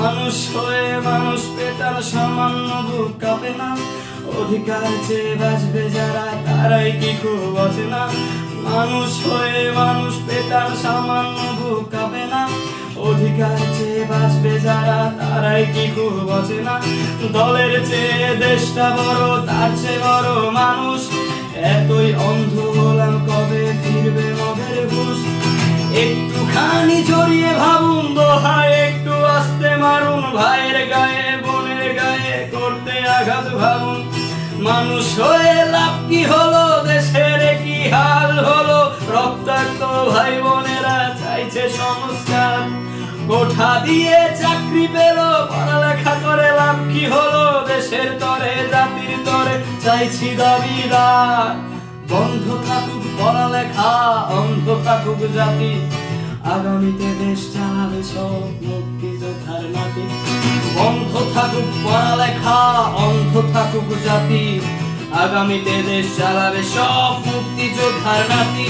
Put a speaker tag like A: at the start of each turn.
A: মানুষ হয়ে মানুষ পেটার সামান্য বুক কাঁপে না, অধিকার চেয়ে বাঁচবে যারা তারাই কি খুব অচেনা। মানুষ হয়ে মানুষ পেটার সামান্য বুক কাঁপে না, অধিকার চেয়ে বাঁচবে যারা তারাই কি খুব অচেনা। দলের চেয়ে দেশটা বড়, তার চেয়ে বড় মানুষ। এতই অন্ধ হলাম, কবে ফিরবে মগের হুঁশ? একটুখানি জড়িয়ে ভাবুন, দোহায় একটু আস্তে মারুন, ভাইয়ের গায়ে বোনের গায়ে করতে আঘাত ভাবুন। মানুষ হয়ে লাভ কি হলো, দেশের কি হাল হলো? রক্তাক্ত ভাই বোনেরা চাইছে সংস্কার, কোঠা দিয়ে চাকরি পেল, পড়ালেখা করে লাভ কি হলো? দেশের তরে জাতির তরে চাইছি দাবিদার। বন্ধ থাকুক পড়ালেখা, অন্ধ থাকুক জাতি, আগামীতে দেশ চালাবে সব মুক্তিযোদ্ধার নাতি। বন্ধ থাকুক পড়ালেখা, অন্ধ থাকুক জাতি, আগামীতে দেশ চালাবে সব মুক্তিযোদ্ধার নাতি।